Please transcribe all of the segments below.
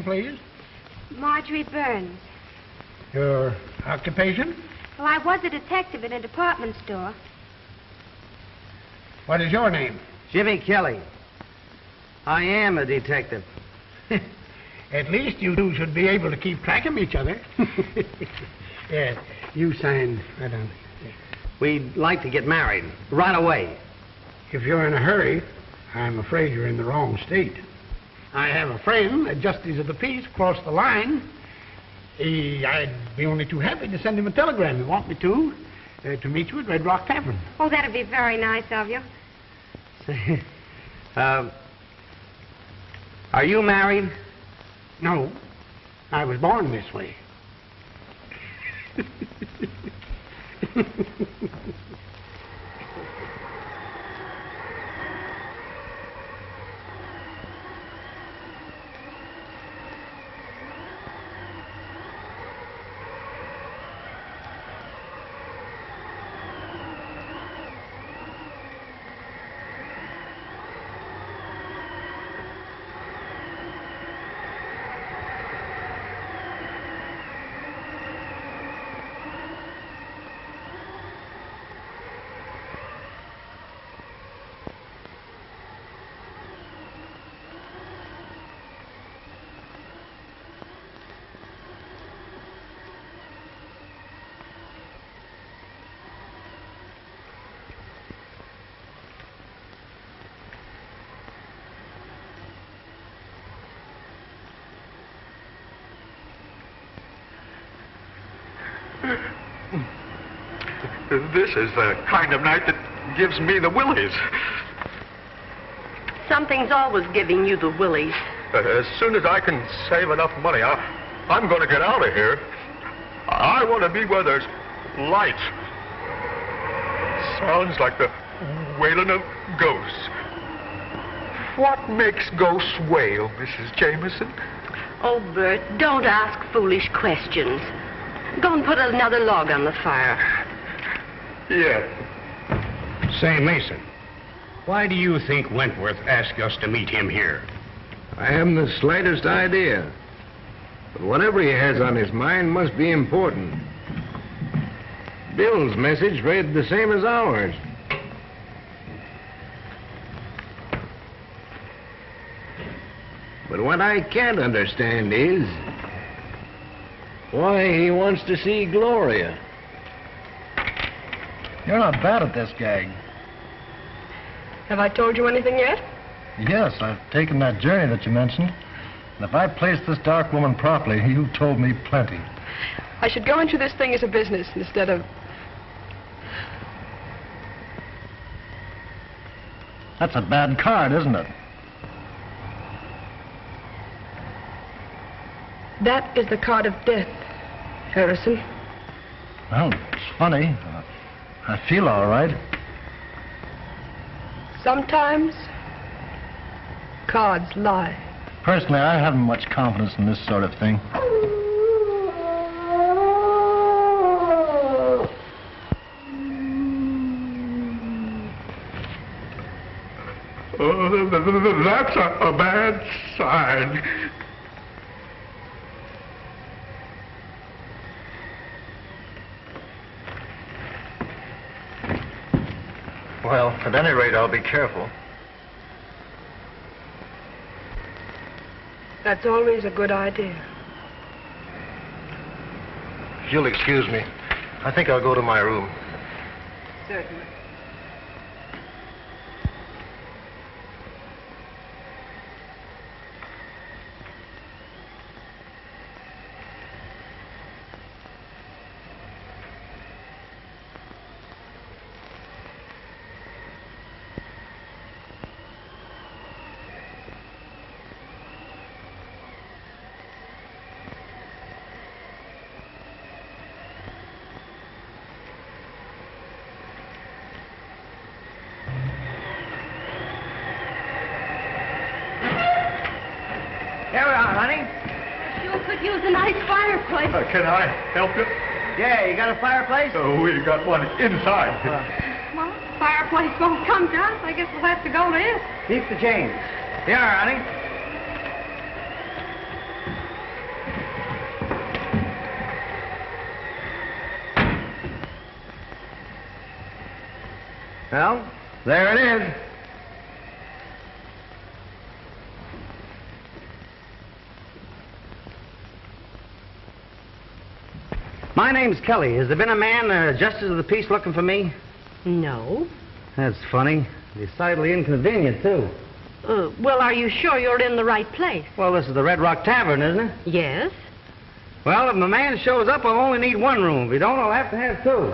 name, please? Marjorie Burns. Your occupation? Well, I was a detective in a department store. What is your name? Jimmy Kelly. I am a detective. At least you two should be able to keep track of each other. Yeah, you sign right on. Yeah. We'd like to get married right away. If you're in a hurry, I'm afraid you're in the wrong state. I have a friend, a justice of the peace, across the line. I'd be only too happy to send him a telegram. You want me to meet you at Red Rock Tavern. Oh, that'd be very nice of you. Are you married? No, I was born this way. This is the kind of night that gives me the willies. Something's always giving you the willies. As soon as I can save enough money, I'm going to get out of here. I want to be where there's light. Sounds like the wailing of ghosts. What makes ghosts wail, Mrs. Jameson? Oh, Bert, don't ask foolish questions. Go and put another log on the fire. Yes. Say, Mason, why do you think Wentworth asked us to meet him here? I haven't the slightest idea. But whatever he has on his mind must be important. Bill's message read the same as ours. But what I can't understand is why he wants to see Gloria. You're not bad at this gag. Have I told you anything yet? Yes, I've taken that journey that you mentioned. And if I placed this dark woman properly, you've told me plenty. I should go into this thing as a business instead of... That's a bad card, isn't it? That is the card of death, Harrison. Well, it's funny. I feel all right. Sometimes, cards lie. Personally, I haven't much confidence in this sort of thing. That's a bad sign. Well, at any rate, I'll be careful. That's always a good idea. If you'll excuse me, I think I'll go to my room. Certainly. Use a nice fireplace. Can I help you? Yeah, you got a fireplace? We got one inside. Well, fireplace won't come to us. I guess we'll have to go to it. Keep the change. Here, honey. Well, there it is. My name's Kelly. Has there been a man, justice of the peace, looking for me? No. That's funny. Decidedly inconvenient, too. Well, are you sure you're in the right place? Well, this is the Red Rock Tavern, isn't it? Yes. Well, if my man shows up, I'll only need one room. If he don't, I'll have to have two.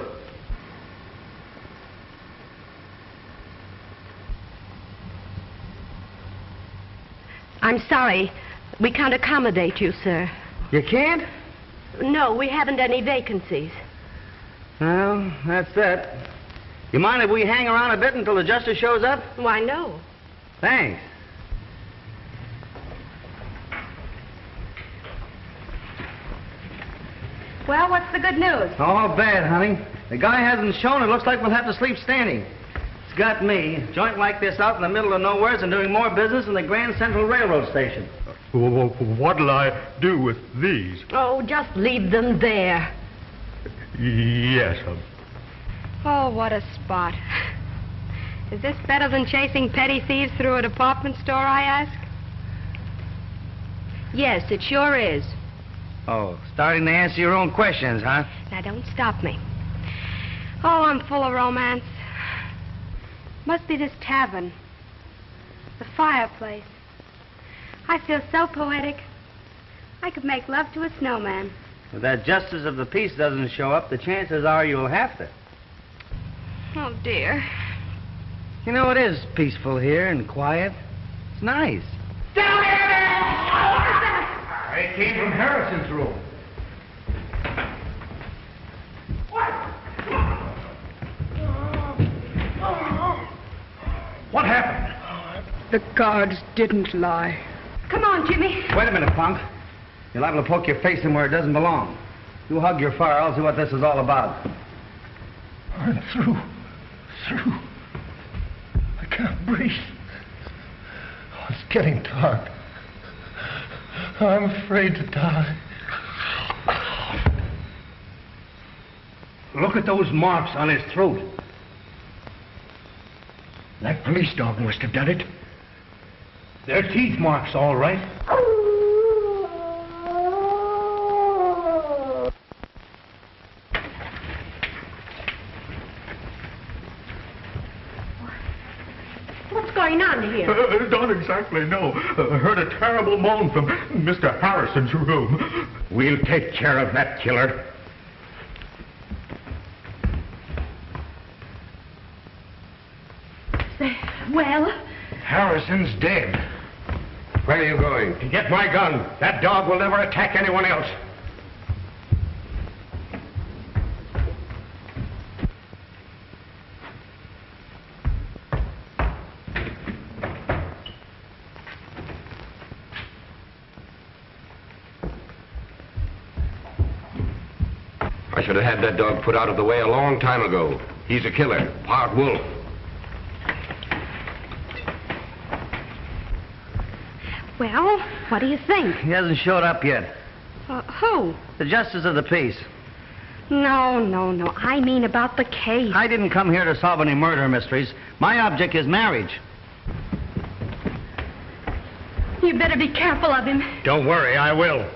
I'm sorry. We can't accommodate you, sir. You can't? No, we haven't any vacancies. Well, that's that. You mind if we hang around a bit until the justice shows up? Why, no. Thanks. Well, what's the good news? Oh, bad, honey. The guy hasn't shown. It looks like we'll have to sleep standing. It's got me. A joint like this out in the middle of nowhere and doing more business than the Grand Central Railroad Station. What'll I do with these? Oh, just leave them there. Yes, Oh, what a spot. Is this better than chasing petty thieves through a department store, I ask? Yes, it sure is. Oh, starting to answer your own questions, huh? Now, don't stop me. Oh, I'm full of romance. Must be this tavern. The fireplace. I feel so poetic. I could make love to a snowman. If that justice of the peace doesn't show up, the chances are you'll have to. Oh, dear. You know, it is peaceful here and quiet. It's nice. It came from Harrison's room. What happened? The guards didn't lie. Come on, Jimmy. Wait a minute, punk. You're liable to poke your face in where it doesn't belong. You hug your fire, I'll see what this is all about. I'm through. I can't breathe. Oh, it's getting dark. I'm afraid to die. Look at those marks on his throat. That police dog must have done it. They're teeth marks, all right. What's going on here? Don't exactly know. Heard a terrible moan from Mr. Harrison's room. We'll take care of that killer. Well? Harrison's dead. Where are you going? To get my gun. That dog will never attack anyone else. I should have had that dog put out of the way a long time ago. He's a killer, part wolf. Well, what do you think? He hasn't showed up yet. Who? The justice of the peace. No. I mean about the case. I didn't come here to solve any murder mysteries. My object is marriage. You better be careful of him. Don't worry, I will.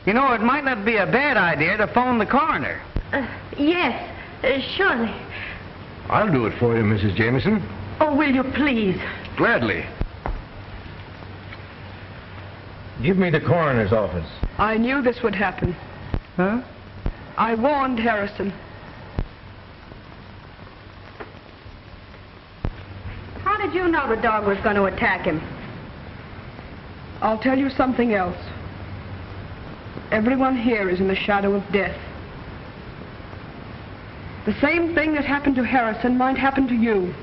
You know, it might not be a bad idea to phone the coroner. Yes, surely. I'll do it for you, Mrs. Jameson. Oh, will you please? Gladly. Give me the coroner's office. I knew this would happen. Huh? I warned Harrison. How did you know the dog was going to attack him? I'll tell you something else. Everyone here is in the shadow of death. The same thing that happened to Harrison might happen to you.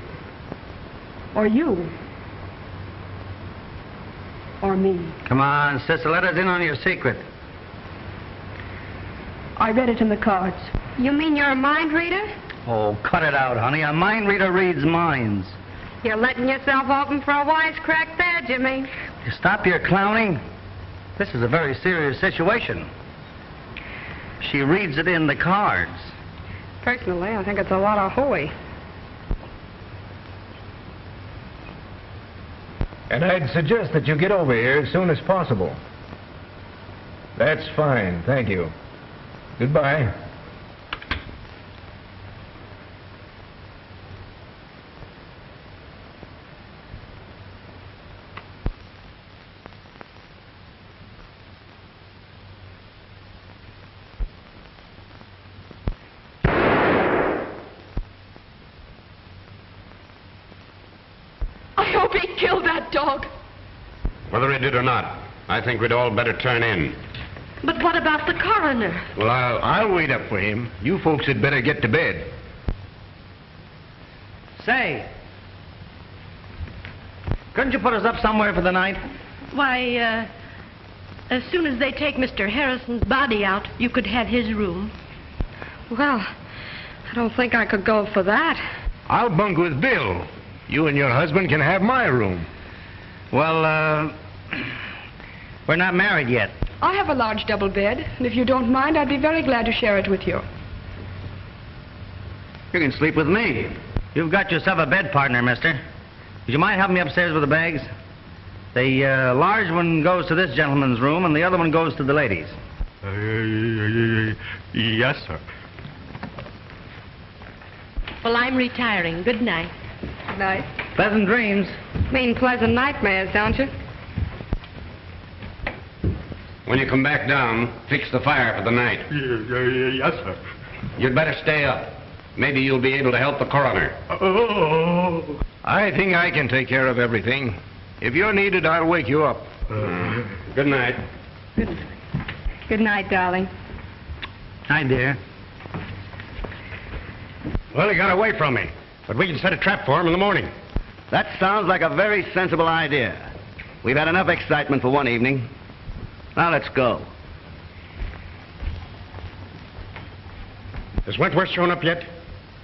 Or you. Or me. Come on, sister, let us in on your secret. I read it in the cards. You mean you're a mind reader? Oh, cut it out, honey. A mind reader reads minds. You're letting yourself open for a wisecrack there, Jimmy. You stop your clowning. This is a very serious situation. She reads it in the cards. Personally, I think it's a lot of hooey. And I'd suggest that you get over here as soon as possible. That's fine, thank you. Goodbye. I hope he killed that dog. Whether he did or not, I think we'd all better turn in. But what about the coroner? Well, I'll wait up for him. You folks had better get to bed. Say, couldn't you put us up somewhere for the night? Why, as soon as they take Mr. Harrison's body out, you could have his room. Well, I don't think I could go for that. I'll bunk with Bill. You and your husband can have my room. Well, we're not married yet. I have a large double bed, and if you don't mind, I'd be very glad to share it with you. You can sleep with me. You've got yourself a bed partner, mister. Would you mind helping me upstairs with the bags? The large one goes to this gentleman's room, and the other one goes to the ladies. Yes, sir. Well, I'm retiring. Good night. Good night. Pleasant dreams. Mean pleasant nightmares, don't you? When you come back down, fix the fire for the night. Yes, sir. You'd better stay up. Maybe you'll be able to help the coroner. Oh. I think I can take care of everything. If you're needed, I'll wake you up. Good night. Good night, darling. Hi, dear. Well, he got away from me, but we can set a trap for him in the morning. That sounds like a very sensible idea. We've had enough excitement for one evening. Now let's go. Has Wentworth shown up yet?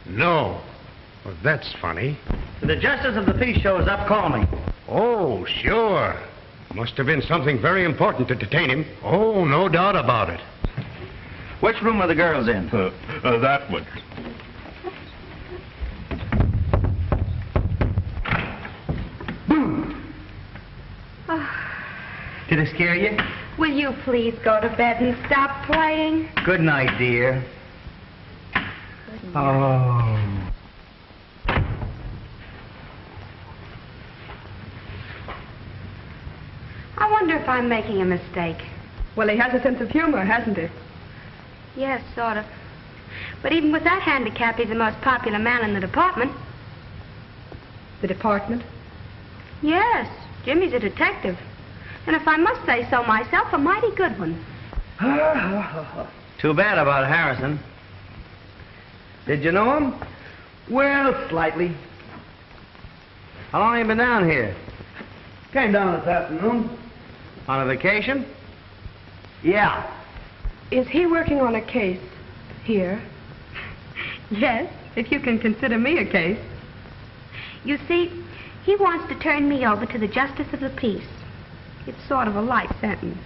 No. Well, that's funny. If the justice of the peace shows up, call me. Oh, sure. Must have been something very important to detain him. Oh, no doubt about it. Which room are the girls in? That one. Did it scare you? Will you please go to bed and stop playing? Good night, dear. Oh. I wonder if I'm making a mistake. Well, he has a sense of humor, hasn't he? Yes, sort of. But even with that handicap, he's the most popular man in the department. The department? Yes, Jimmy's a detective. And if I must say so myself, a mighty good one. Too bad about Harrison. Did you know him? Well, slightly. How long have you been down here? Came down this afternoon. On a vacation? Yeah. Is he working on a case here? Yes, if you can consider me a case. You see, he wants to turn me over to the justice of the peace. It's sort of a light sentence.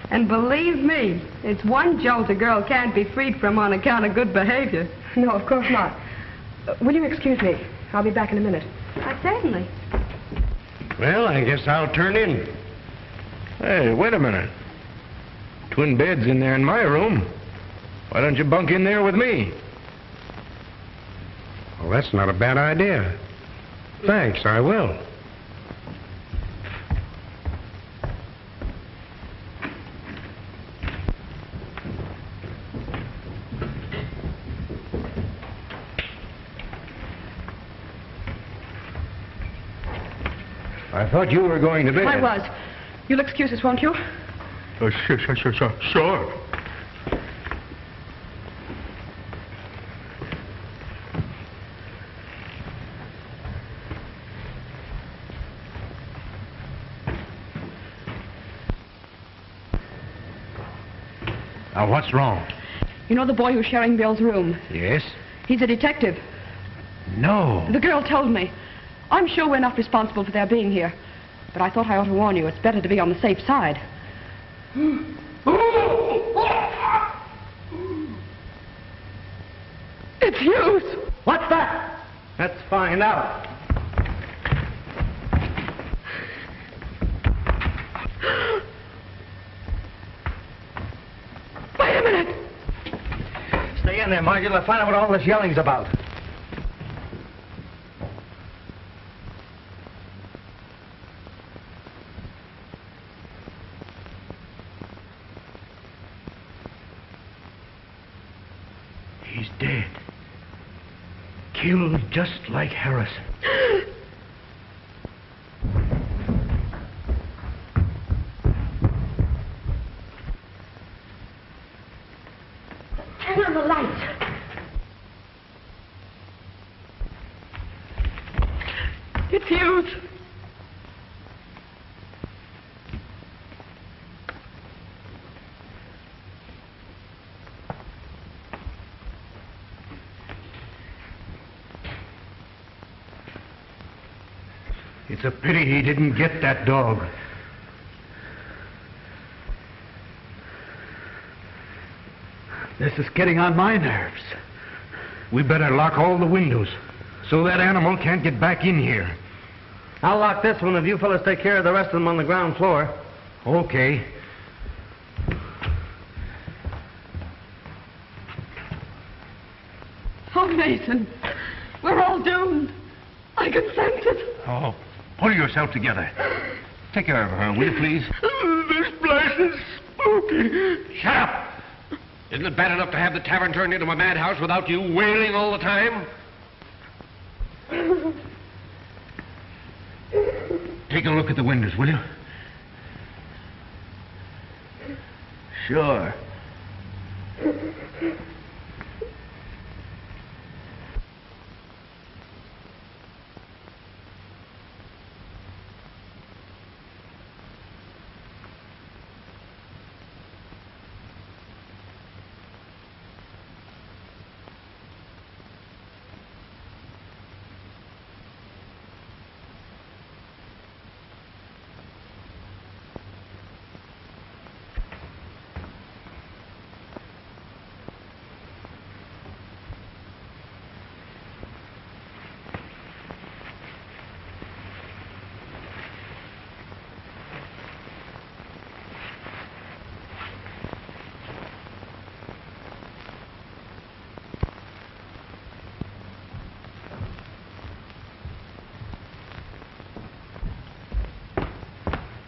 And believe me, it's one jolt a girl can't be freed from on account of good behavior. No, of course not. Will you excuse me? I'll be back in a minute. Certainly. Well, I guess I'll turn in. Hey, wait a minute. Twin beds in there in my room. Why don't you bunk in there with me? Well, that's not a bad idea. Thanks, I will. I thought you were going to bed. I was. You'll excuse us, won't you? Sure. Now, what's wrong? You know the boy who's sharing Bill's room? Yes? He's a detective. No. The girl told me. I'm sure we're not responsible for their being here. But I thought I ought to warn you. It's better to be on the safe side. It's Hughes. What's that? Let's find out. Wait a minute. Stay in there, Marjorie. Let's find out what all this yelling's about. He's dead. Killed just like Harrison. Turn on the lights. It's Hughes. It's a pity he didn't get that dog. This is getting on my nerves. We better lock all the windows so that animal can't get back in here. I'll lock this one if you fellas take care of the rest of them on the ground floor. Okay. Oh, Mason. We're all doomed. I can sense it. Oh, pull yourself together. Take care of her, will you, please? This place is spooky. Shut up! Isn't it bad enough to have the tavern turned into a madhouse without you wailing all the time? Take a look at the windows, will you? Sure.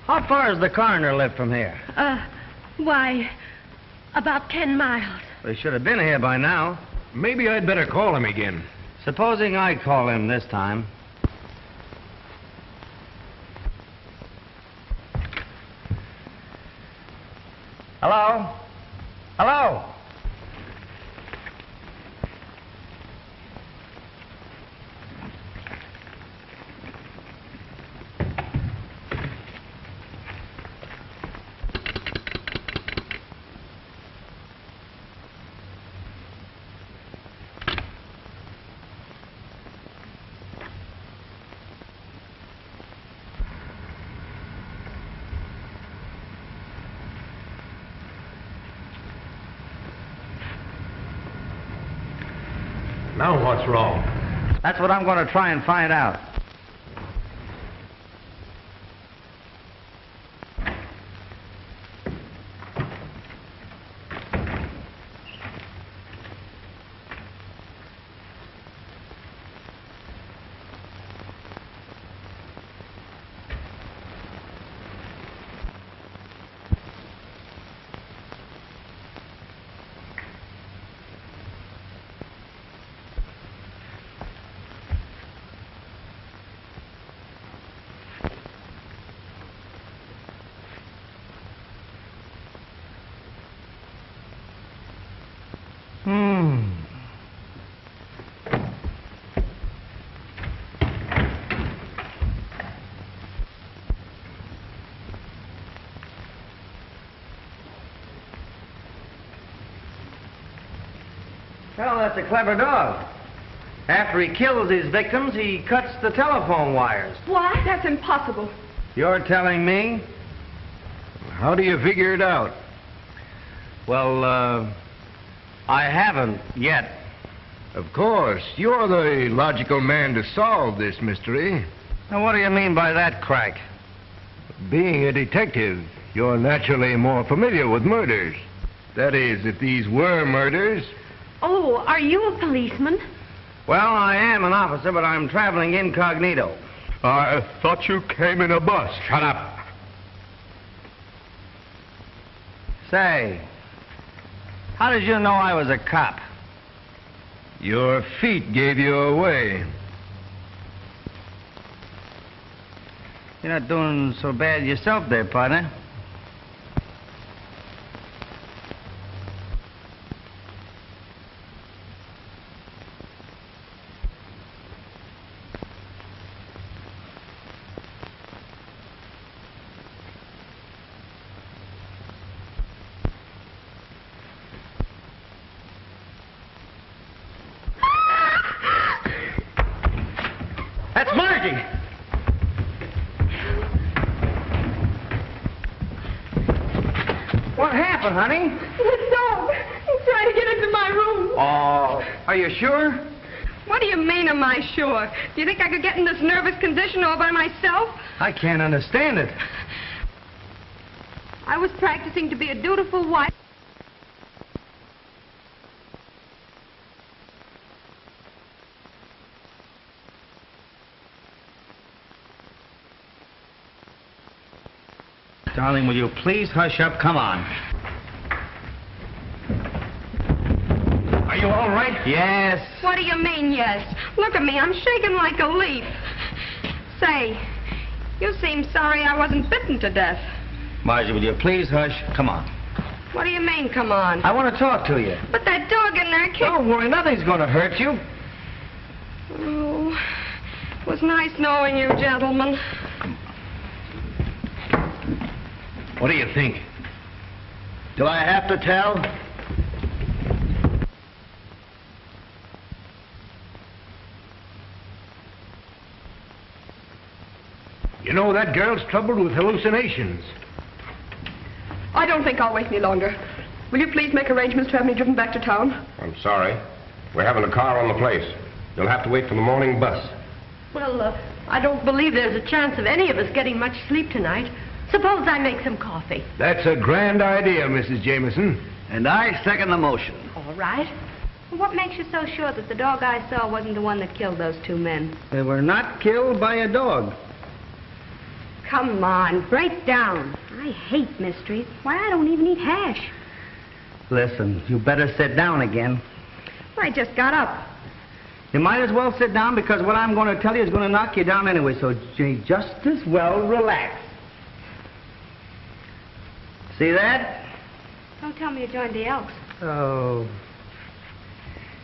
How far does the coroner live from here? Why, about 10 miles. They should have been here by now. Maybe I'd better call him again. Supposing I call him this time. Hello? Hello? Now what's wrong? That's what I'm going to try and find out. Well, that's a clever dog. After he kills his victims, he cuts the telephone wires. What? That's impossible. You're telling me? How do you figure it out? Well, I haven't yet. Of course, you're the logical man to solve this mystery. Now, what do you mean by that, Crack? Being a detective, you're naturally more familiar with murders. That is, if these were murders. Oh, are you a policeman? Well, I am an officer, but I'm traveling incognito. I thought you came in a bus. Shut up. Say, how did you know I was a cop? Your feet gave you away. You're not doing so bad yourself there, partner. That's Margie! What happened, honey? The dog. He's trying to get into my room. Oh, are you sure? What do you mean, am I sure? Do you think I could get in this nervous condition all by myself? I can't understand it. I was practicing to be a dutiful wife. Darling, will you please hush up? Come on. Are you all right? Yes. What do you mean, yes? Look at me, I'm shaking like a leaf. Say, you seem sorry I wasn't bitten to death. Margie, will you please hush? Come on. What do you mean, come on? I want to talk to you. But that dog in there kicked... Don't worry, nothing's going to hurt you. Oh, it was nice knowing you, gentlemen. What do you think? Do I have to tell? You know, that girl's troubled with hallucinations. I don't think I'll wait any longer. Will you please make arrangements to have me driven back to town? I'm sorry. We're having a car on the place. You'll have to wait for the morning bus. Well, I don't believe there's a chance of any of us getting much sleep tonight. Suppose I make some coffee. That's a grand idea, Mrs. Jameson. And I second the motion. All right. What makes you so sure that the dog I saw wasn't the one that killed those two men? They were not killed by a dog. Come on, break down. I hate mysteries. Why, I don't even eat hash. Listen, you better sit down again. I just got up. You might as well sit down because what I'm going to tell you is going to knock you down anyway, so you just as well relax. See that? Don't tell me you joined the Elks. Oh.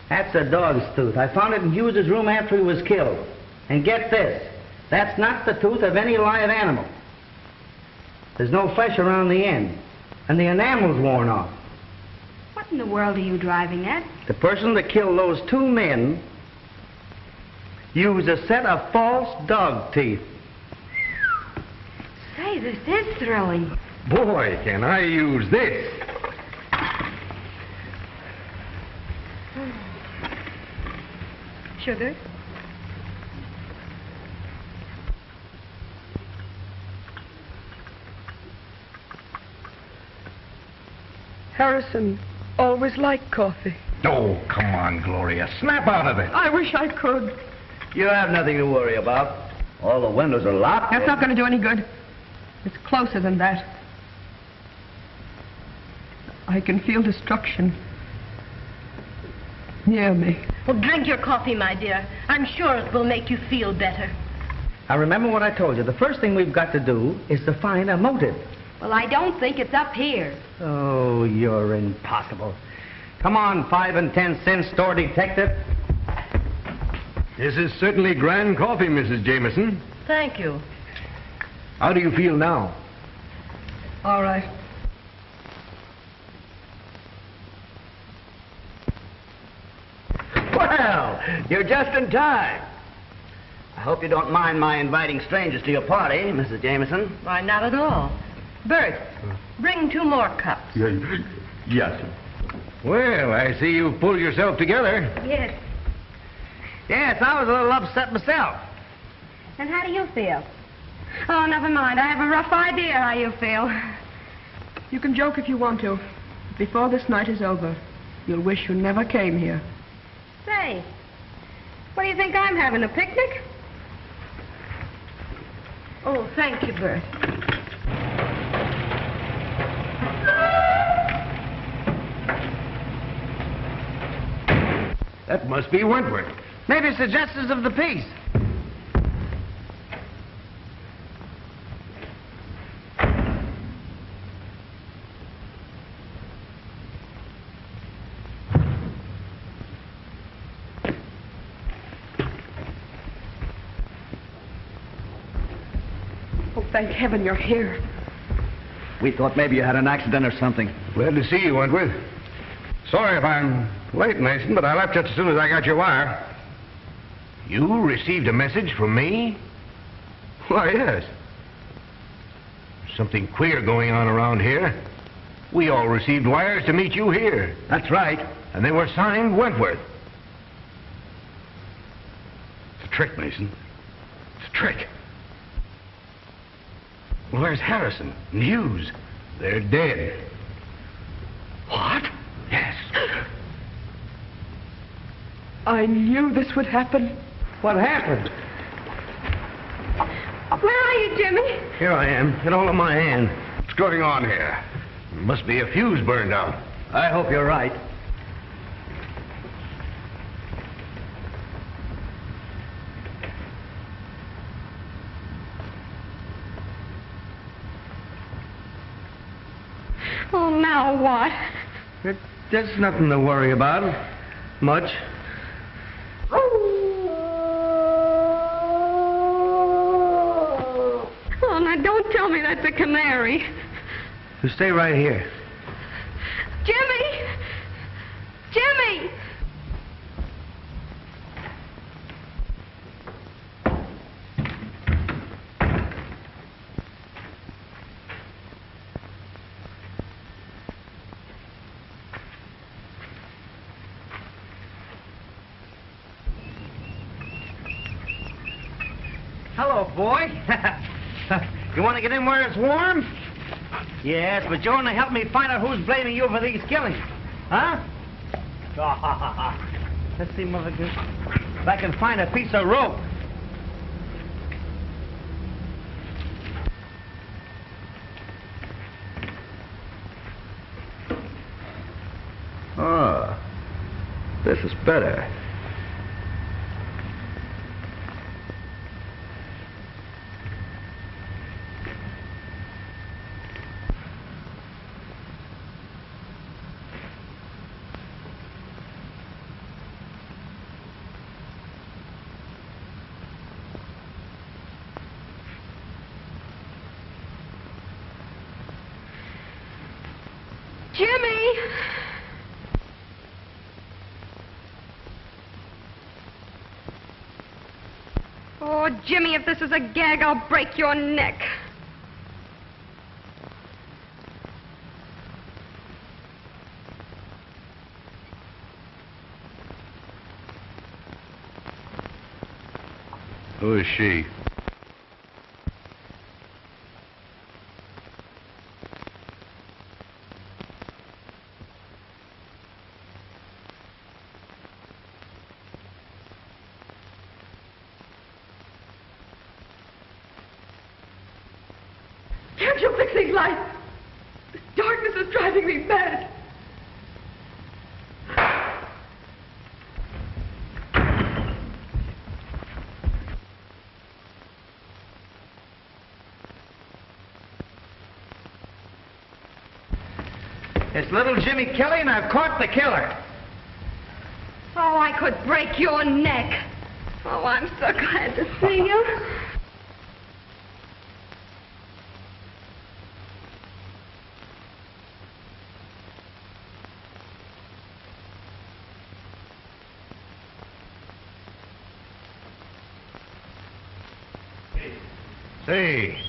That's a dog's tooth. I found it in Hughes's room after he was killed. And get this, that's not the tooth of any live animal. There's no flesh around the end, and the enamel's worn off. What in the world are you driving at? The person that killed those two men used a set of false dog teeth. Say, this is thrilling. Boy, can I use this. Sugar? Harrison always liked coffee. Oh, come on, Gloria. Snap out of it. I wish I could. You have nothing to worry about. All the windows are locked. That's not going to do any good. It's closer than that. I can feel destruction near me. Well, drink your coffee, my dear. I'm sure it will make you feel better. Now, remember what I told you. The first thing we've got to do is to find a motive. Well, I don't think it's up here. Oh, you're impossible. Come on, 5 and 10 cent store detective. This is certainly grand coffee, Mrs. Jameson. Thank you. How do you feel now? All right. Well, you're just in time. I hope you don't mind my inviting strangers to your party, Mrs. Jameson. Why, not at all. Bert, bring 2 more cups. Yes. Well, I see you've pulled yourself together. Yes. Yes, I was a little upset myself. And how do you feel? Oh, never mind. I have a rough idea how you feel. You can joke if you want to. But before this night is over, you'll wish you never came here. Say, what do you think I'm having, a picnic? Oh, thank you, Bert. That must be Wentworth. Maybe it's the justice of the peace. Oh, thank heaven you're here. We thought maybe you had an accident or something. Glad to see you, Wentworth. Sorry if I'm late, Mason, but I left just as soon as I got your wire. You received a message from me? Why, yes. Something queer going on around here. We all received wires to meet you here. That's right. And they were signed Wentworth. It's a trick, Mason. It's a trick. Well, there's Harrison and Hughes. They're dead. What? Yes. I knew this would happen. What happened? Where are you, Jimmy? Here I am. Get hold of my hand. What's going on here? Must be a fuse burned out. I hope you're right. Oh, now what? There's nothing to worry about. Much. Oh, now don't tell me that's a canary. You stay right here. Jimmy! Jimmy! Hello, boy. You want to get in where it's warm? Yes, but you want to help me find out who's blaming you for these killings. Huh? Let's see, Mother Goose. If I can find a piece of rope. Ah, this is better. Jimmy! Oh, Jimmy, if this is a gag, I'll break your neck. Who is she? Can't you fix these lights? This darkness is driving me mad. It's little Jimmy Kelly, and I've caught the killer. Oh, I could break your neck. Oh, I'm so glad to see you. Say,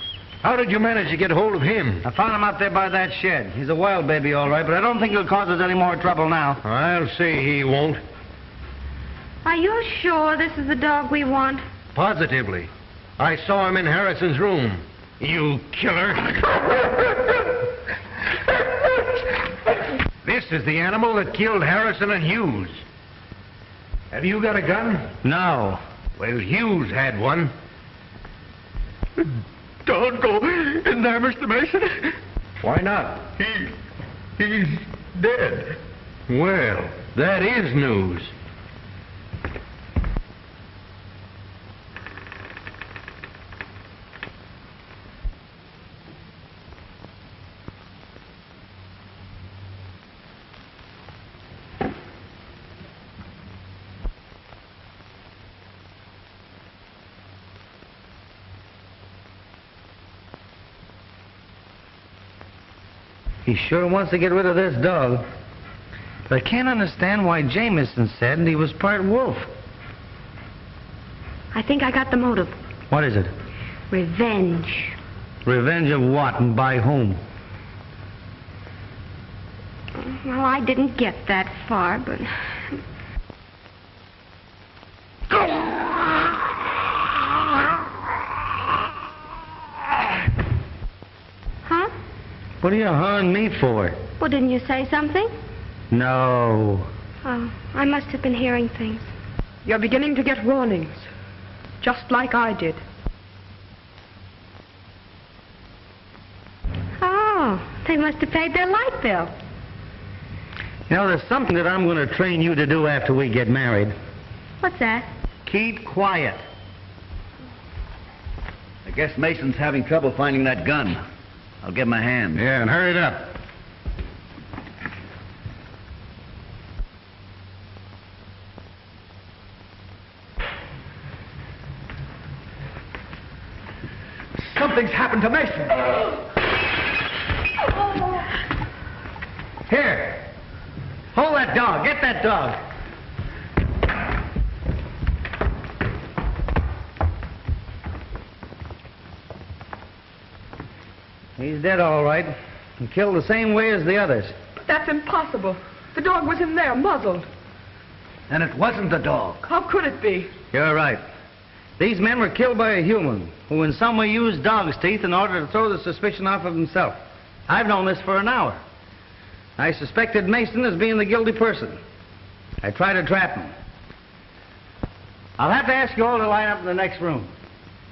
how did you manage to get hold of him? I found him out there by that shed. He's a wild baby, all right, but I don't think he'll cause us any more trouble now. I'll say he won't. Are you sure this is the dog we want? Positively. I saw him in Harrison's room. You killer. This is the animal that killed Harrison and Hughes. Have you got a gun? No. Well, Hughes had one. Don't go in there, Mr. Mason. Why not? He's dead. Well, that is news. He sure wants to get rid of this dog. But I can't understand why Jameson said he was part wolf. I think I got the motive. What is it? Revenge. Revenge of what and by whom? Well, I didn't get that far, but... Huh? What are you hawing me for? Well, didn't you say something? No. Oh, I must have been hearing things. You're beginning to get warnings, just like I did. Oh, they must have paid their light bill. You know, there's something that I'm going to train you to do after we get married. What's that? Keep quiet. I guess Mason's having trouble finding that gun. I'll give him a hand. Yeah, and hurry it up. Something's happened to Mason. Here. Hold that dog. Get that dog. He's dead, all right. And killed the same way as the others. But that's impossible. The dog was in there, muzzled. And it wasn't the dog. How could it be? You're right. These men were killed by a human who in some way used dog's teeth in order to throw the suspicion off of himself. I've known this for an hour. I suspected Mason as being the guilty person. I tried to trap him. I'll have to ask you all to line up in the next room.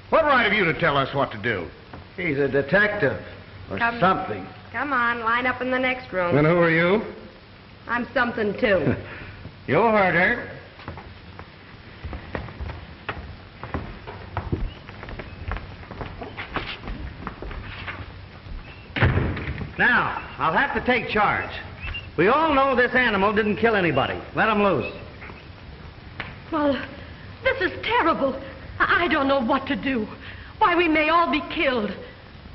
What right have you to tell us what to do? He's a detective or something. Come on, line up in the next room. And who are you? I'm something, too. You heard her. Now, I'll have to take charge. We all know this animal didn't kill anybody. Let him loose. Well, this is terrible. I don't know what to do. Why, we may all be killed.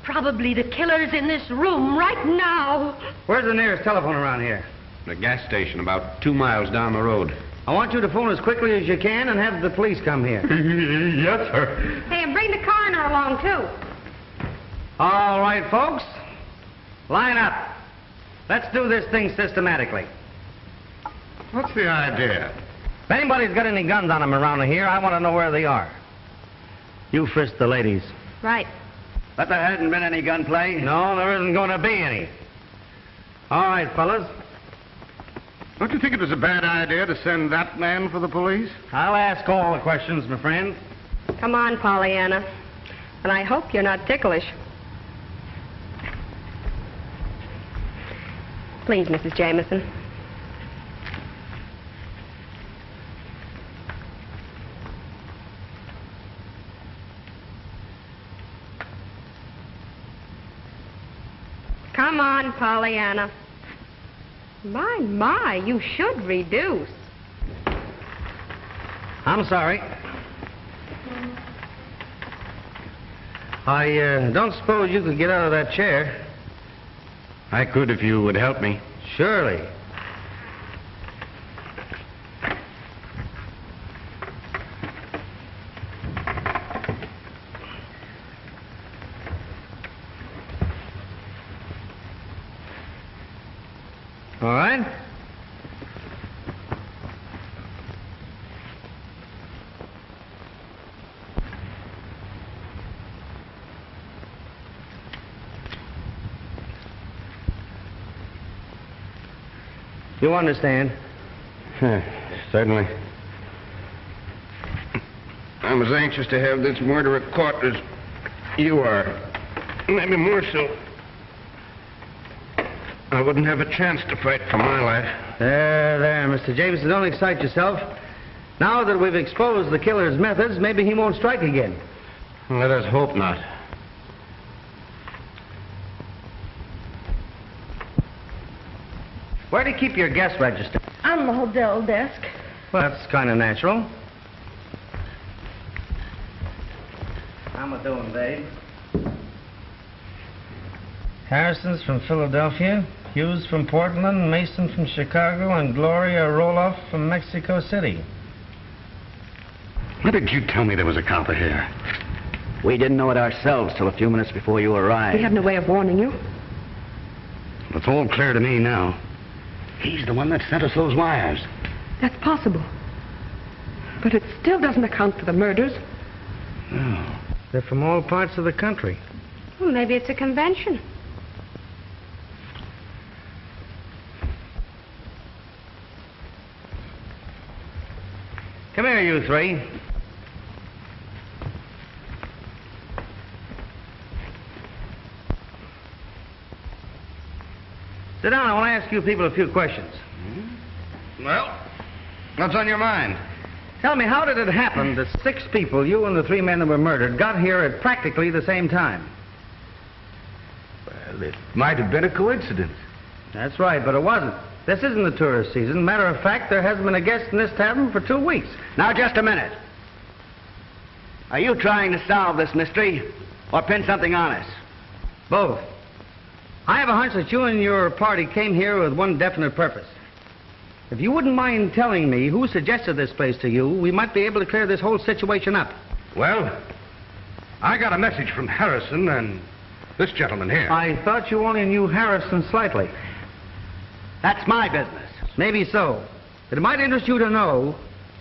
Probably the killer's in this room right now. Where's the nearest telephone around here? The gas station about 2 miles down the road. I want you to phone as quickly as you can and have the police come here. Yes, sir. Hey, and bring the coroner along, too. All right, folks. Line up. Let's do this thing systematically. What's the idea? If anybody's got any guns on them around here, I want to know where they are. You frisk the ladies. Right. But there hasn't been any gunplay. No, there isn't going to be any. All right, fellas. Don't you think it was a bad idea to send that man for the police? I'll ask all the questions, my friend. Come on, Pollyanna. And I hope you're not ticklish. Please, Mrs. Jameson. Come on, Pollyanna. My, you should reduce. I'm sorry. I don't suppose you could get out of that chair. I could if you would help me. Surely. All right. You understand? Certainly. I'm as anxious to have this murderer caught as you are. Maybe more so. I wouldn't have a chance to fight for my life. There, Mr. Jameson, don't excite yourself. Now that we've exposed the killer's methods, maybe he won't strike again. Let us hope not. Where do you keep your guest register? On the hotel desk. Well, that's kind of natural. How am I doing, babe? Harrison's from Philadelphia, Hughes from Portland, Mason from Chicago, and Gloria Roloff from Mexico City. When did you tell me there was a copper here? We didn't know it ourselves till a few minutes before you arrived. We had no way of warning you. It's all clear to me now. He's the one that sent us those wires. That's possible. But it still doesn't account for the murders. No. They're from all parts of the country. Well, maybe it's a convention. Come here, you three. Sit down. I want to ask you people a few questions. Well, what's on your mind? Tell me, how did it happen that 6 people, you and the 3 men that were murdered, got here at practically the same time? Well, it might have been a coincidence. That's right, but it wasn't. This isn't the tourist season. Matter of fact, there hasn't been a guest in this tavern for 2 weeks. Now, just a minute. Are you trying to solve this mystery or pin something on us? Both. I have a hunch that you and your party came here with one definite purpose. If you wouldn't mind telling me who suggested this place to you, we might be able to clear this whole situation up. Well, I got a message from Harrison and this gentleman here. I thought you only knew Harrison slightly. That's my business. Maybe so. But it might interest you to know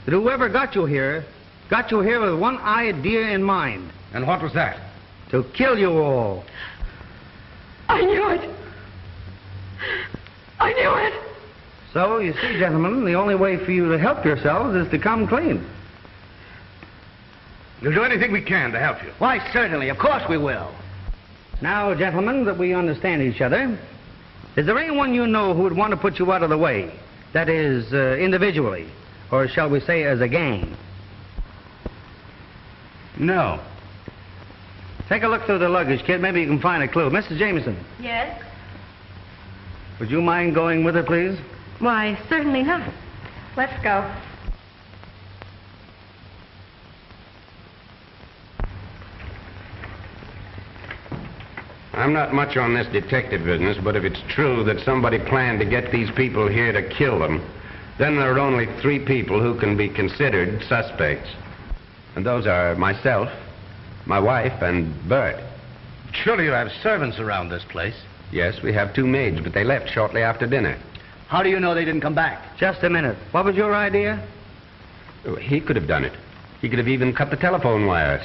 that whoever got you here with one idea in mind. And what was that? To kill you all. I knew it. I knew it. So, you see, gentlemen, the only way for you to help yourselves is to come clean. We'll do anything we can to help you. Why, certainly. Of course we will. Now, gentlemen, that we understand each other, is there anyone you know who would want to put you out of the way? That is, individually, or shall we say as a gang? No. Take a look through the luggage, kid. Maybe you can find a clue. Mrs. Jameson, Yes? would you mind going with her, please? Why, certainly not. Let's go. I'm not much on this detective business, but if it's true that somebody planned to get these people here to kill them, then there are only 3 people who can be considered suspects. And those are myself, my wife, and Bert. Surely you have servants around this place. Yes, we have 2 maids, but they left shortly after dinner. How do you know they didn't come back? Just a minute. What was your idea? He could have done it. He could have even cut the telephone wires.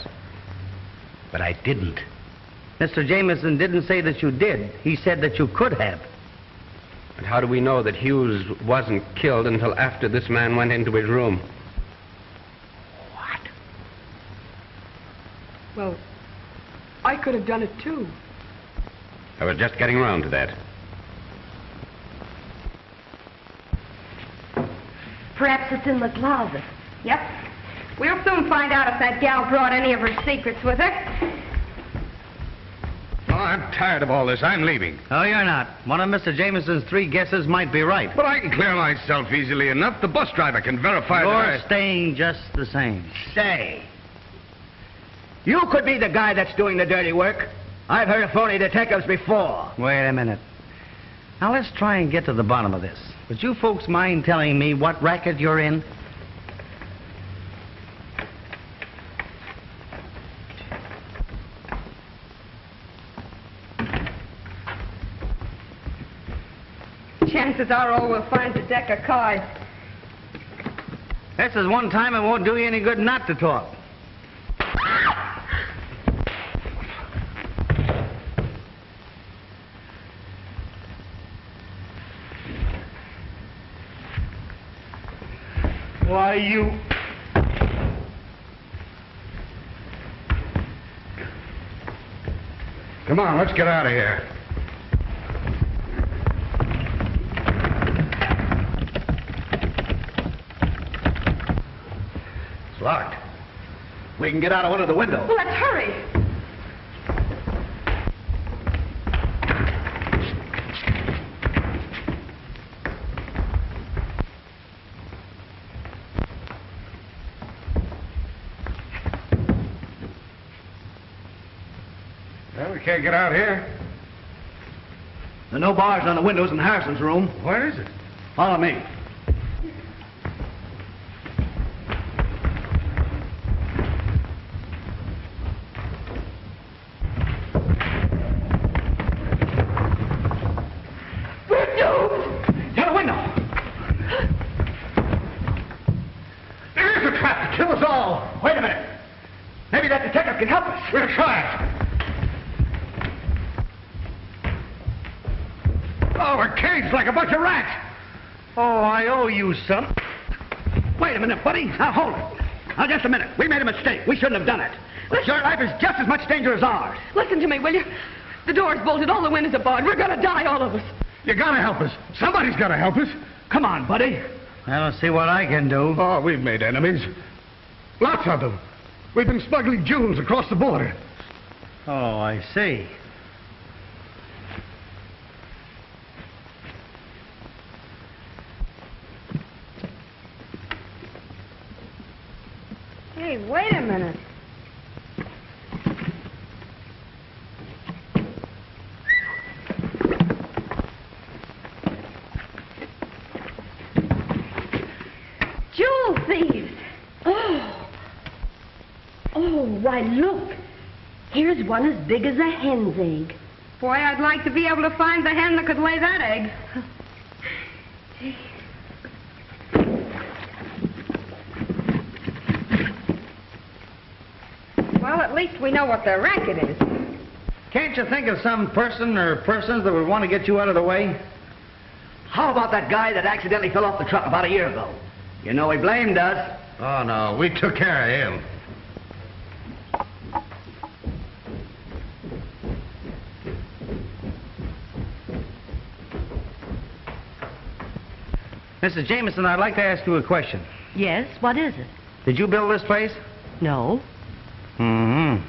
But I didn't. Mr. Jameson didn't say that you did. He said that you could have. And how do we know that Hughes wasn't killed until after this man went into his room? What? Well, I could have done it too. I was just getting around to that. Perhaps it's in the closet. Yep. We'll soon find out if that gal brought any of her secrets with her. Oh, I'm tired of all this. I'm leaving. Oh, you're not. One of Mr. Jameson's 3 guesses might be right. But I can clear myself easily enough. The bus driver can verify You're that staying just the same. Say, you could be the guy that's doing the dirty work. I've heard of phony detectives before. Wait a minute. Now, let's try and get to the bottom of this. Would you folks mind telling me what racket you're in? Chances are all we'll find is a deck of cards. This is one time it won't do you any good not to talk. Why, you... Come on, let's get out of here. It's locked. We can get out of one of the windows. Well, let's hurry. Well, we can't get out here. There are no bars on the windows in Harrison's room. Where is it? Follow me. We're doomed. To the window. There's a trap to kill us all. Wait a minute. Maybe that detective can help us. We'll try. Oh, we're caged like a bunch of rats. Oh, I owe you some. Wait a minute, buddy. Now, hold it. Now, just a minute. We made a mistake. We shouldn't have done it. But your life is just as much danger as ours. Listen to me, will you? The door's bolted, all the windows are barred. We're gonna die, all of us. You gotta help us. Somebody's gotta help us. Come on, buddy. I don't see what I can do. Oh, we've made enemies. Lots of them. We've been smuggling jewels across the border. Oh, I see. Hey, wait a minute. Jewel thieves! Oh, why, look. Here's one as big as a hen's egg. Boy, I'd like to be able to find the hen that could lay that egg. Gee. Well, at least we know what the racket is. Can't you think of some person or persons that would want to get you out of the way? How about that guy that accidentally fell off the truck about a year ago? You know he blamed us. Oh, no, we took care of him. Mrs. Jameson, I'd like to ask you a question. Yes, what is it? Did you build this place? No. Mm-hmm.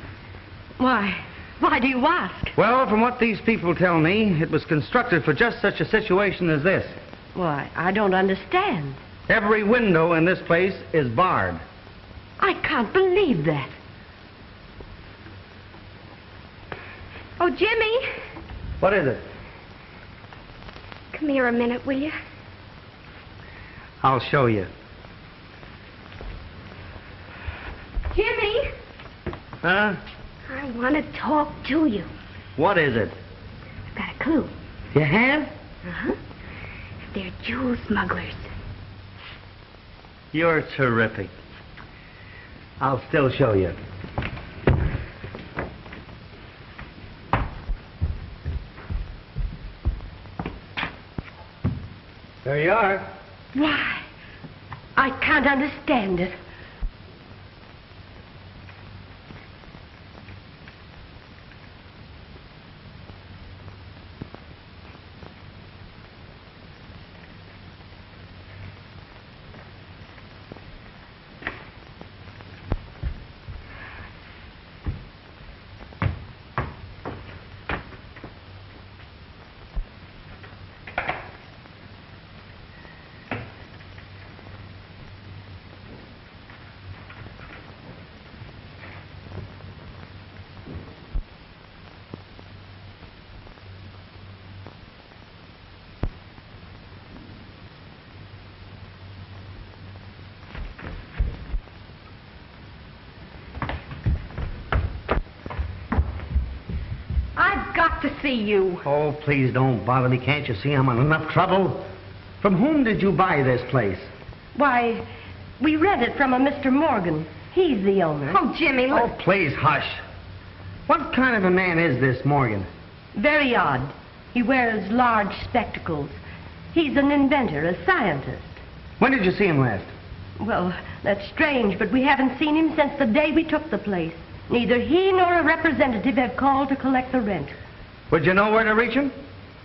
Why do you ask? Well, from what these people tell me, it was constructed for just such a situation as this. Why, I don't understand. Every window in this place is barred. I can't believe that. Oh, Jimmy, What is it? come here a minute, will you? I'll show you. Jimmy, Huh? I want to talk to you. What is it? I've got a clue. You have? Uh-huh. They're jewel smugglers. You're terrific. I'll still show you. There you are. Why, I can't understand it. to see you. Oh, please don't bother me. Can't you see I'm in enough trouble? From whom did you buy this place? Why, we rent it from a Mr. Morgan. He's the owner. Oh, Jimmy, look. Oh, please, hush. What kind of a man is this Morgan? Very odd. He wears large spectacles. He's an inventor, a scientist. When did you see him last? Well, that's strange, but we haven't seen him since the day we took the place. Neither he nor a representative have called to collect the rent. Would you know where to reach him?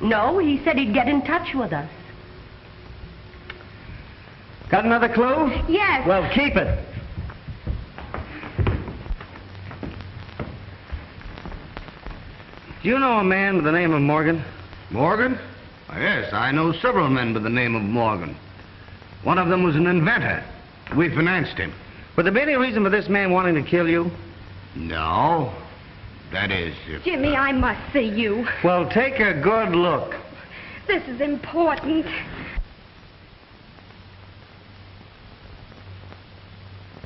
No, he said he'd get in touch with us. Got another clue? Yes. Well, keep it. Do you know a man by the name of Morgan? Morgan? Yes, I know several men by the name of Morgan. One of them was an inventor. We financed him. Would there be any reason for this man wanting to kill you? No. That is, if... Jimmy, I must see you. Well, take a good look. This is important.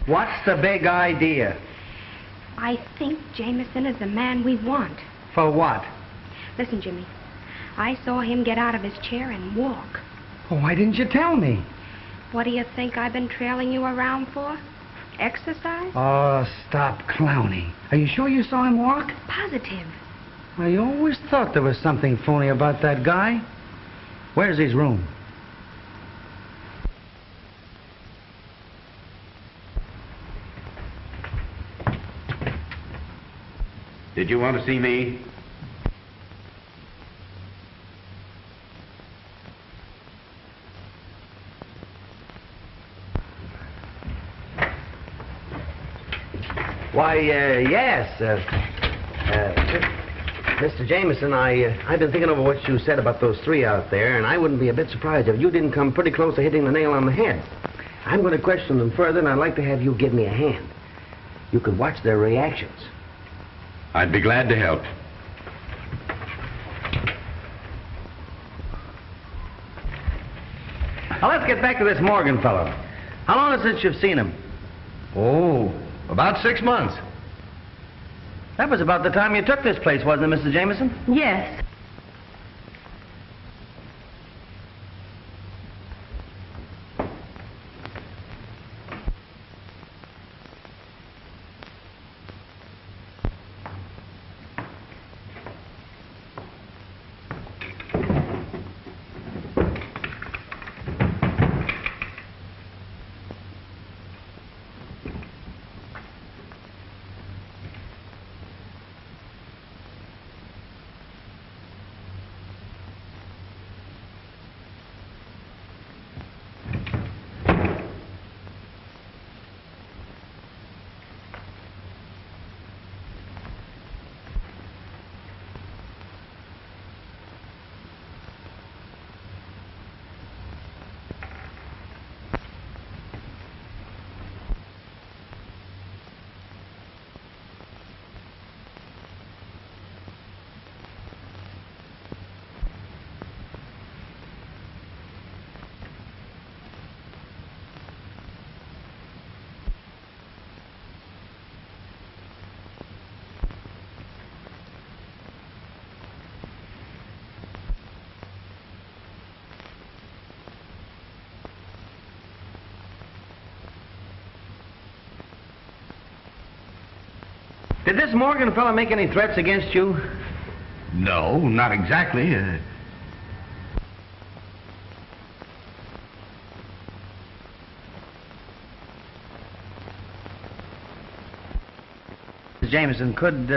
What's the big idea? I think Jameson is the man we want. For what? Listen, Jimmy. I saw him get out of his chair and walk. Oh, why didn't you tell me? What do you think I've been trailing you around for? Exercise? Oh, stop clowning. Are you sure you saw him walk? Positive. I always thought there was something phony about that guy. Where's his room? Did you want to see me? Why, yes. Mr. Jameson, I've been thinking over what you said about those three out there, and I wouldn't be a bit surprised if you didn't come pretty close to hitting the nail on the head. I'm going to question them further, and I'd like to have you give me a hand. You could watch their reactions. I'd be glad to help. Now, let's get back to this Morgan fellow. How long is it since you've seen him? Oh, about 6 months. That was about the time you took this place, wasn't it, Mr. Jameson? Yes. Did this Morgan fellow make any threats against you? No, not exactly. Mrs. Jameson, could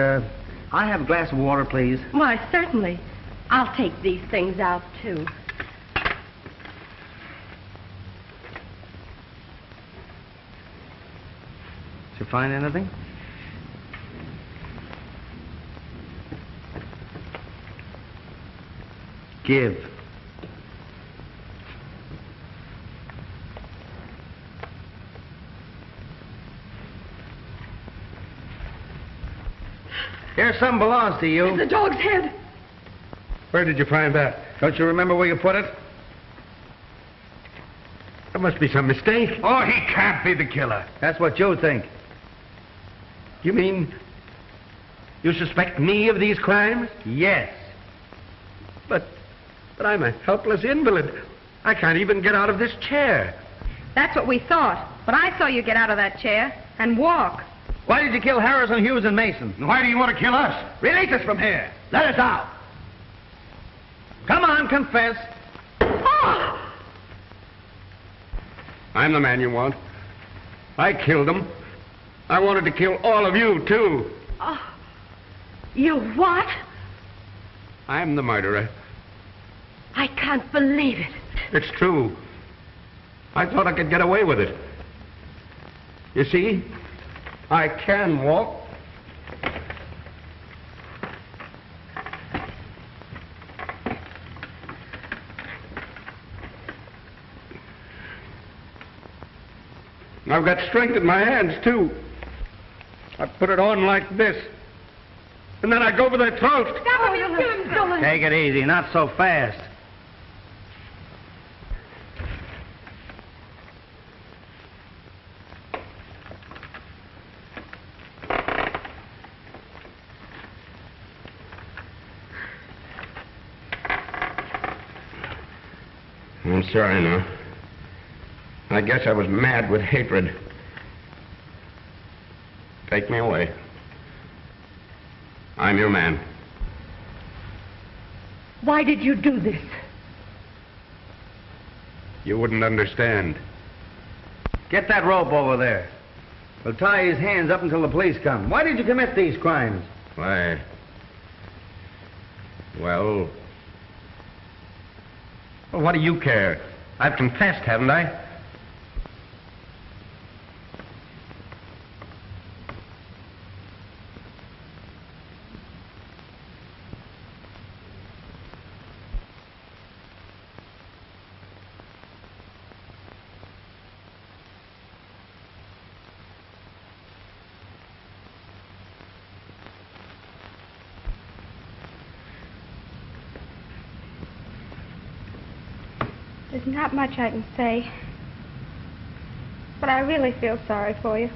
I have a glass of water, please? Why, certainly. I'll take these things out, too. Did you find anything? Give. Here, some belongs to you. It's the dog's head. Where did you find that? Don't you remember where you put it? There must be some mistake. Oh, he can't be the killer. That's what you think. You mean you suspect me of these crimes? Yes. But I'm a helpless invalid. I can't even get out of this chair. That's what we thought. But I saw you get out of that chair and walk. Why did you kill Harrison, Hughes, and Mason? Why do you want to kill us? Release us from here. Let us out. Come on, confess. I'm the man you want. I killed them. I wanted to kill all of you, too. You what? I'm the murderer. I can't believe it. It's true. I thought I could get away with it. You see, I can walk. I've got strength in my hands, too. I put it on like this. And then I go for their throats. Take it easy, not so fast. I'm sorry now. I guess I was mad with hatred. Take me away. I'm your man. Why did you do this? You wouldn't understand. Get that rope over there. We'll tie his hands up until the police come. Why did you commit these crimes? Why? Well, what do you care? I've confessed, haven't I? There's not much I can say. But I really feel sorry for you.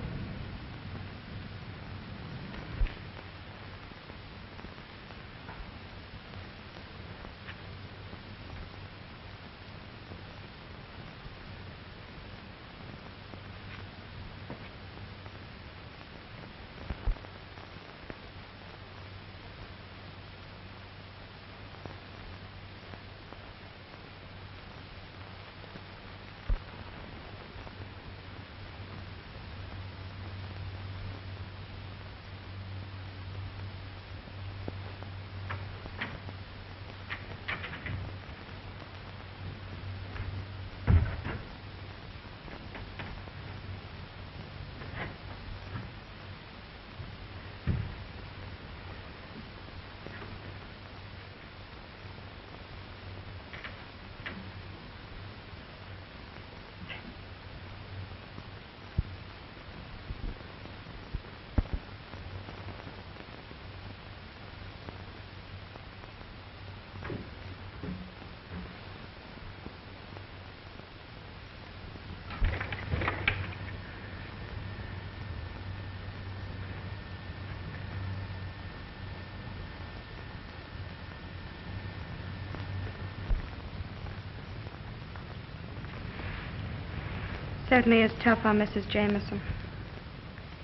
Certainly is tough on Mrs. Jameson.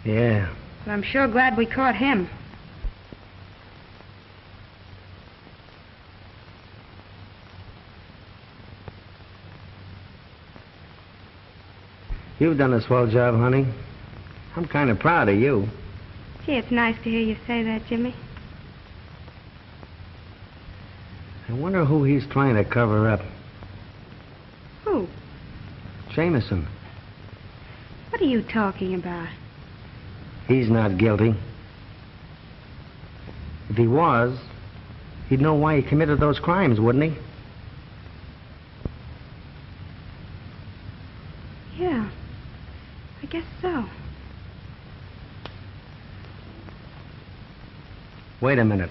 Yeah. But I'm sure glad we caught him. You've done a swell job, honey. I'm kind of proud of you. Gee, it's nice to hear you say that, Jimmy. I wonder who he's trying to cover up. Who? Jameson. What are you talking about? He's not guilty. If he was, he'd know why he committed those crimes, wouldn't he? Yeah, I guess so. Wait a minute.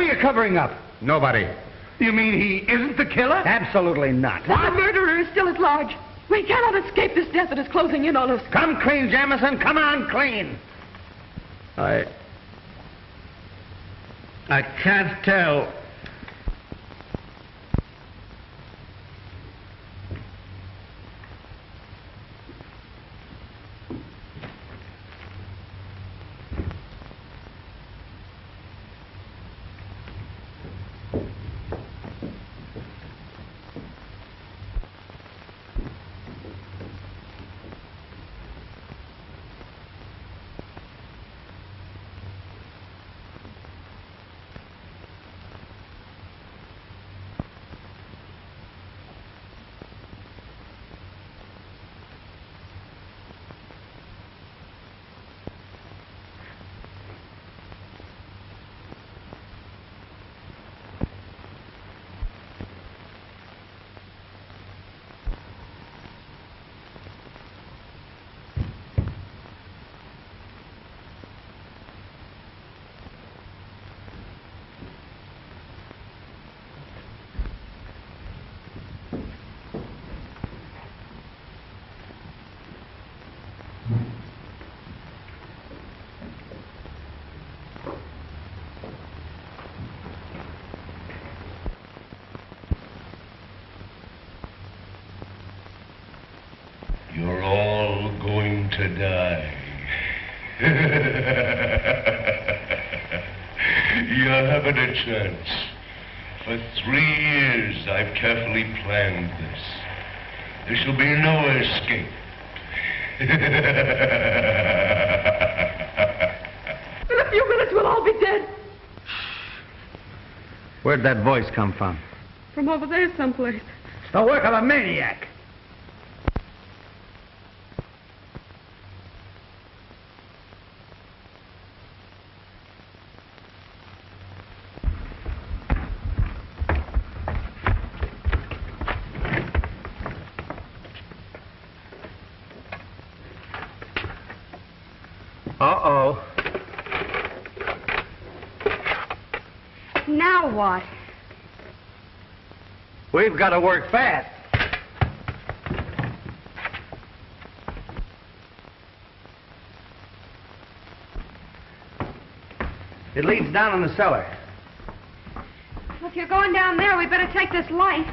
you covering up? Nobody. You mean he isn't the killer? Absolutely not. The murderer is still at large. We cannot escape this death that is closing in on us. Come clean, Jamison. Come on, clean. I can't tell. You're all going to die. You haven't a chance. For 3 years, I've carefully planned this. There shall be no escape. In a few minutes, we'll all be dead. Where'd that voice come from? From over there someplace. It's the work of a maniac. Uh-oh. Now what? We've got to work fast. It leads down in the cellar. Well, if you're going down there, we better take this light.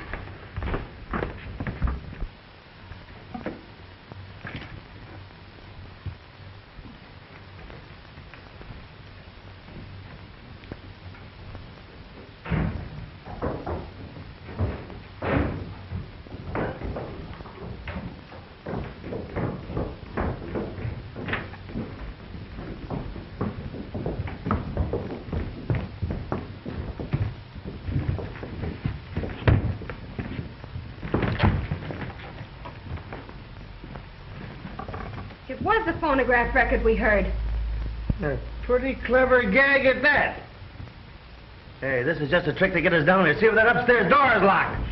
It was the phonograph record we heard. A pretty clever gag at that. Hey, this is just a trick to get us down here. See if that upstairs door is locked.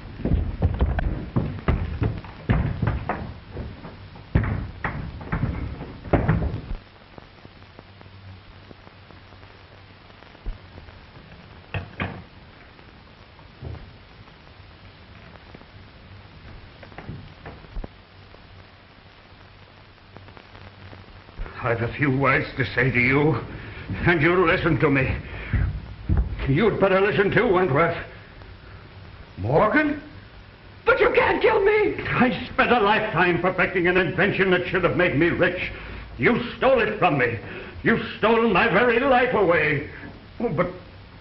I've a few words to say to you, and you'll listen to me. You'd better listen too, Wentworth. Morgan? But you can't kill me. I spent a lifetime perfecting an invention that should have made me rich. You stole it from me. You've stolen my very life away. Oh, but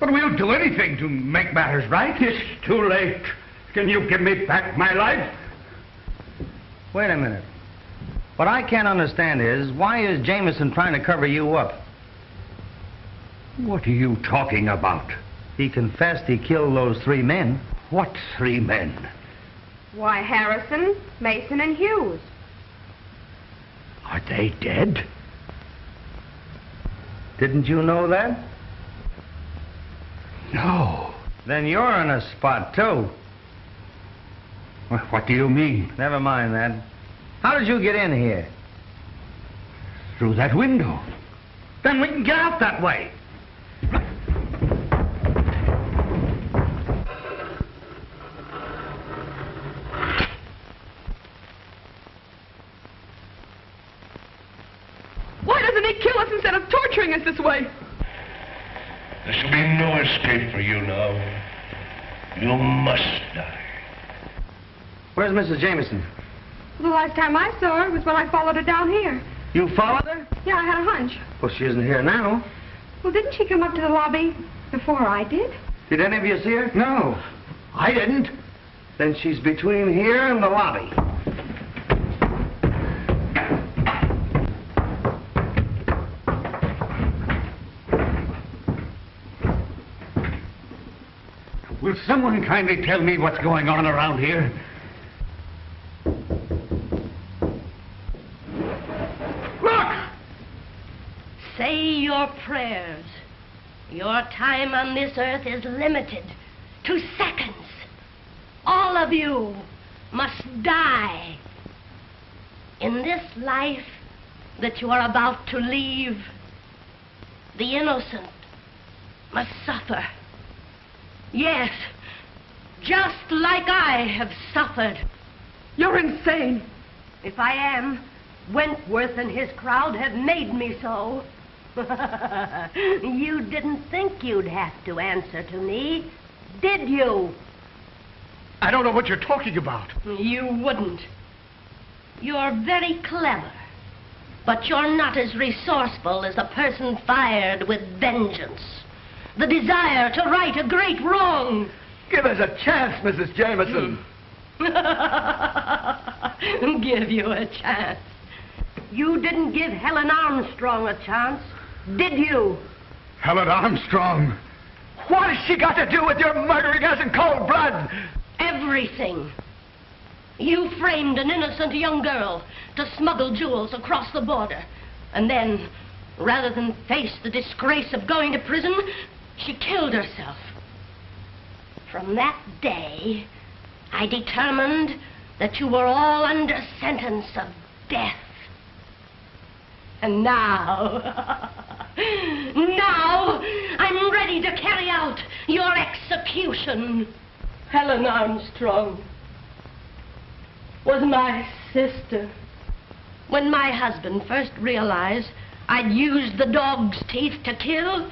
we'll do anything to make matters right. It's too late. Can you give me back my life? Wait a minute. What I can't understand is, why is Jameson trying to cover you up? What are you talking about? He confessed he killed those 3 men. What 3 men? Why, Harrison, Mason, and Hughes. Are they dead? Didn't you know that? No. Then you're in a spot, too. What do you mean? Never mind that. How did you get in here? Through that window. Then we can get out that way. instead of torturing us this way. There shall be no escape for you now. You must die. Where's Mrs. Jameson? The last time I saw her was when I followed her down here. You followed her? Yeah, I had a hunch. Well, she isn't here now. Well, didn't she come up to the lobby before I did? Did any of you see her? No, I didn't. Then she's between here and the lobby. Will someone kindly tell me what's going on around here? Look! Say your prayers. Your time on this earth is limited to seconds. All of you must die. In this life that you are about to leave, the innocent must suffer. Yes, just like I have suffered. You're insane. If I am, Wentworth and his crowd have made me so. You didn't think you'd have to answer to me, did you? I don't know what you're talking about. You wouldn't. You're very clever, but you're not as resourceful as a person fired with vengeance. The desire to right a great wrong. Give us a chance, Mrs. Jameson. Give you a chance. You didn't give Helen Armstrong a chance, did you? Helen Armstrong? What has she got to do with your murdering us in cold blood? Everything. You framed an innocent young girl to smuggle jewels across the border. And then, rather than face the disgrace of going to prison, she killed herself. From that day, I determined that you were all under sentence of death. And now, I'm ready to carry out your execution. Helen Armstrong was my sister. When my husband first realized I'd used the dog's teeth to kill,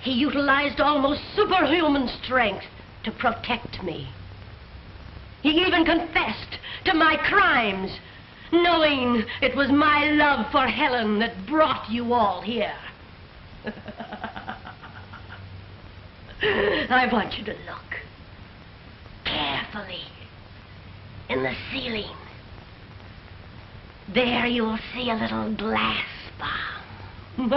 he utilized almost superhuman strength to protect me. He even confessed to my crimes, knowing it was my love for Helen that brought you all here. I want you to look carefully in the ceiling. There you'll see a little glass bomb.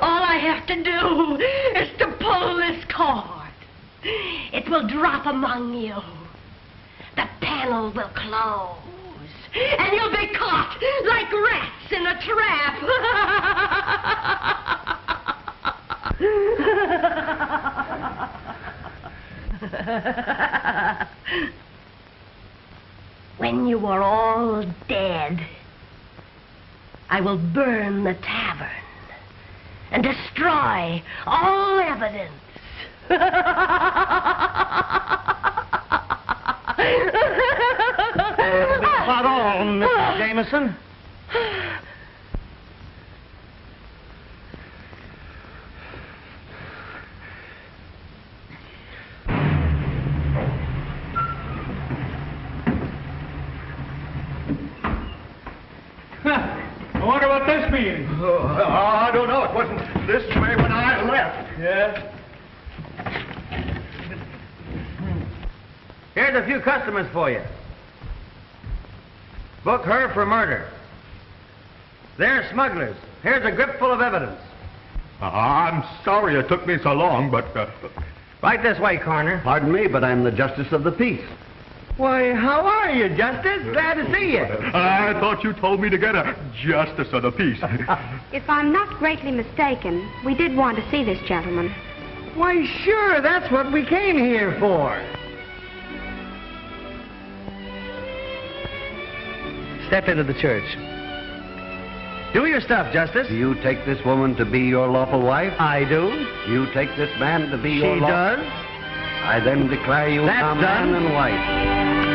All I have to do is to pull this cord. It will drop among you. The panel will close, and you'll be caught like rats in a trap. When you are all dead, I will burn the tavern and destroy all evidence. About all, Mrs. Jameson. I wonder what this means. I don't know. It wasn't this way when I left. Yeah? Here's a few customers for you. Book her for murder. They're smugglers. Here's a grip full of evidence. I'm sorry it took me so long, but... Right this way, Coroner. Pardon me, but I'm the Justice of the Peace. Why, how are you, Justice? Glad to see you. I thought you told me to get a Justice of the Peace. If I'm not greatly mistaken, we did want to see this gentleman. Why, sure, that's what we came here for. Step into the church. Do your stuff, Justice. Do you take this woman to be your lawful wife? I do. You take this man to be your lawful... She does. I then declare you That's a man done. and wife.